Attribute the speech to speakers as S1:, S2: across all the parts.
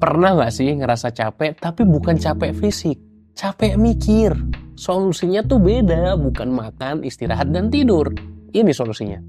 S1: Pernah nggak sih ngerasa capek, tapi bukan capek fisik, capek mikir? Solusinya tuh beda, bukan makan, istirahat, dan tidur. Ini solusinya.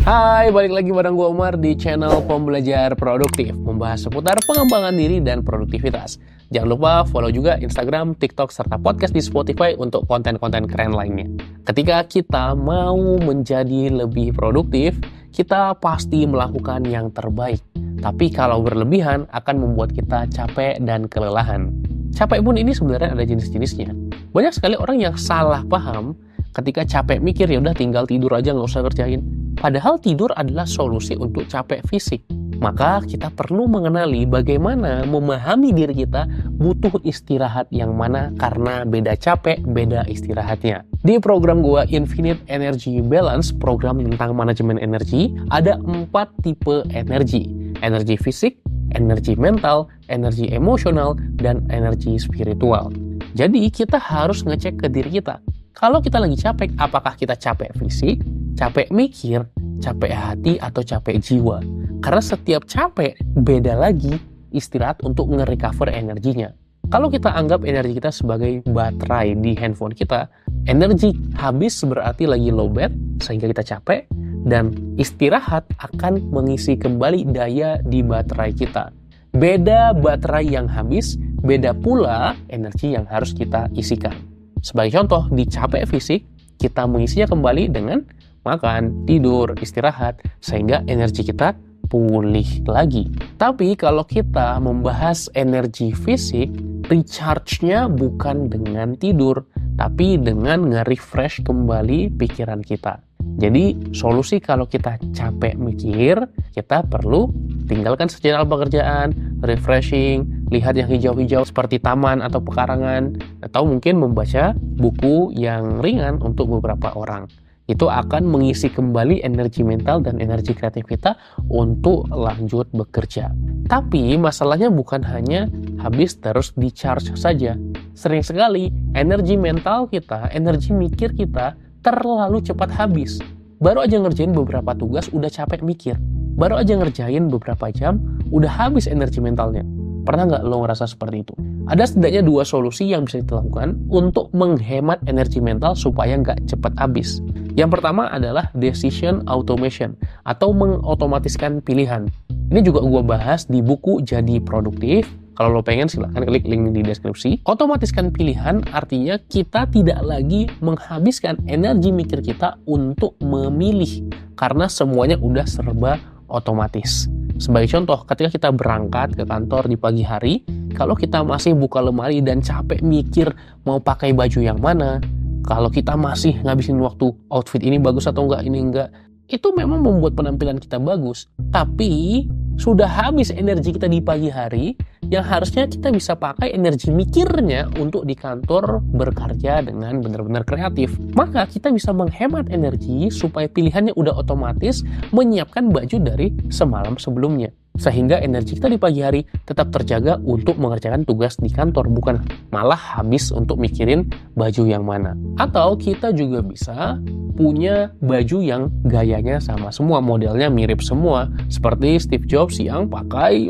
S1: Hai, balik lagi bareng gue Umar di channel Pembelajar Produktif, membahas seputar pengembangan diri dan produktivitas. Jangan lupa follow juga Instagram, TikTok, serta podcast di Spotify untuk konten-konten keren lainnya. Ketika kita mau menjadi lebih produktif, kita pasti melakukan yang terbaik. Tapi kalau berlebihan akan membuat kita capek dan kelelahan. Capek pun ini sebenarnya ada jenis-jenisnya. Banyak sekali orang yang salah paham ketika capek mikir, ya udah tinggal tidur aja, nggak usah kerjain. Padahal tidur adalah solusi untuk capek fisik. Maka kita perlu mengenali bagaimana memahami diri kita butuh istirahat yang mana, karena beda capek, beda istirahatnya. Di program gua Infinite Energy Balance, program tentang manajemen energi, ada 4 tipe energi. Energi fisik, energi mental, energi emosional, dan energi spiritual. Jadi kita harus ngecek ke diri kita. Kalau kita lagi capek, apakah kita capek fisik, capek mikir, capek hati, atau capek jiwa? Karena setiap capek beda lagi istirahat untuk nge-recover energinya. Kalau kita anggap energi kita sebagai baterai di handphone kita, energi habis berarti lagi low bat sehingga kita capek, dan istirahat akan mengisi kembali daya di baterai kita. Beda baterai yang habis, beda pula energi yang harus kita isikan. Sebagai contoh, di capek fisik, kita mengisinya kembali dengan makan, tidur, istirahat, sehingga energi kita pulih lagi. Tapi kalau kita membahas energi fisik, recharge-nya bukan dengan tidur, tapi dengan nge-refresh kembali pikiran kita. Jadi, solusi kalau kita capek mikir, kita perlu tinggalkan sejenak pekerjaan, refreshing, lihat yang hijau-hijau seperti taman atau pekarangan, atau mungkin membaca buku yang ringan untuk beberapa orang. Itu akan mengisi kembali energi mental dan energi kreatif kita untuk lanjut bekerja. Tapi masalahnya bukan hanya habis terus di charge saja. Sering sekali energi mental kita, energi mikir kita terlalu cepat habis. Baru aja ngerjain beberapa tugas udah capek mikir. Baru aja ngerjain beberapa jam udah habis energi mentalnya. Pernah nggak lo ngerasa seperti itu? Ada setidaknya 2 solusi yang bisa kita lakukan untuk menghemat energi mental supaya nggak cepat habis. Yang pertama adalah decision automation atau mengotomatiskan pilihan. Ini juga gue bahas di buku Jadi Produktif. Kalau lo pengen silahkan klik link di deskripsi. Otomatiskan pilihan artinya kita tidak lagi menghabiskan energi mikir kita untuk memilih, karena semuanya udah serba otomatis. Sebagai contoh, ketika kita berangkat ke kantor di pagi hari, kalau kita masih buka lemari dan capek mikir mau pakai baju yang mana, kalau kita masih ngabisin waktu outfit ini bagus atau enggak, ini enggak, itu memang membuat penampilan kita bagus. Tapi sudah habis energi kita di pagi hari, yang harusnya kita bisa pakai energi mikirnya untuk di kantor bekerja dengan benar-benar kreatif. Maka kita bisa menghemat energi supaya pilihannya udah otomatis menyiapkan baju dari semalam sebelumnya. Sehingga energi kita di pagi hari tetap terjaga untuk mengerjakan tugas di kantor, bukan malah habis untuk mikirin baju yang mana. Atau kita juga bisa punya baju yang gayanya sama semua, modelnya mirip semua, seperti Steve Jobs yang pakai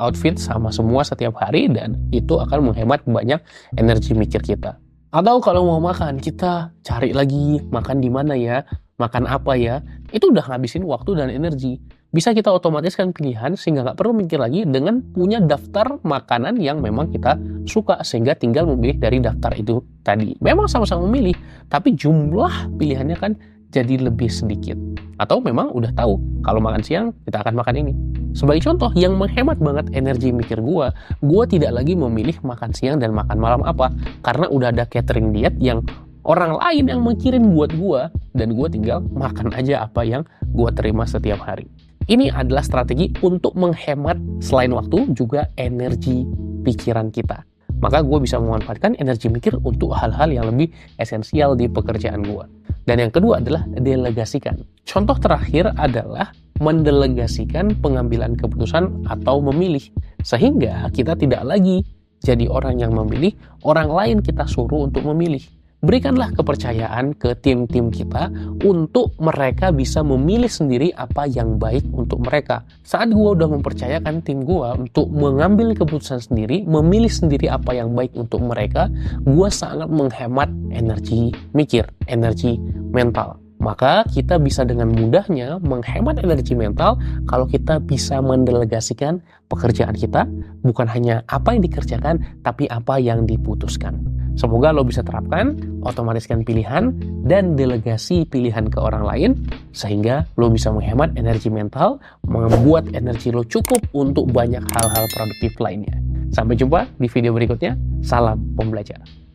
S1: outfit sama semua setiap hari, dan itu akan menghemat banyak energi mikir kita. Atau kalau mau makan, kita cari lagi makan di mana ya, makan apa ya, itu udah ngabisin waktu dan energi. Bisa kita otomatiskan pilihan sehingga nggak perlu mikir lagi dengan punya daftar makanan yang memang kita suka, sehingga tinggal memilih dari daftar itu tadi. Memang sama-sama memilih, tapi jumlah pilihannya kan jadi lebih sedikit. Atau memang udah tahu kalau makan siang kita akan makan ini. Sebagai contoh, yang menghemat banget energi mikir gue tidak lagi memilih makan siang dan makan malam apa, karena udah ada catering diet yang orang lain yang mikirin buat gue, dan gue tinggal makan aja apa yang gue terima setiap hari. Ini adalah strategi untuk menghemat selain waktu juga energi pikiran kita. Maka gue bisa memanfaatkan energi mikir untuk hal-hal yang lebih esensial di pekerjaan gue. Dan yang kedua adalah delegasikan. Contoh terakhir adalah mendelegasikan pengambilan keputusan atau memilih. Sehingga kita tidak lagi jadi orang yang memilih, orang lain kita suruh untuk memilih. Berikanlah kepercayaan ke tim-tim kita untuk mereka bisa memilih sendiri apa yang baik untuk mereka. Saat gue udah mempercayakan tim gue untuk mengambil keputusan sendiri, memilih sendiri apa yang baik untuk mereka, gue sangat menghemat energi mikir, energi mental. Maka kita bisa dengan mudahnya menghemat energi mental kalau kita bisa mendelegasikan pekerjaan kita, bukan hanya apa yang dikerjakan, tapi apa yang diputuskan. Semoga lo bisa terapkan, otomatiskan pilihan, dan delegasi pilihan ke orang lain, sehingga lo bisa menghemat energi mental, membuat energi lo cukup untuk banyak hal-hal produktif lainnya. Sampai jumpa di video berikutnya. Salam pembelajar.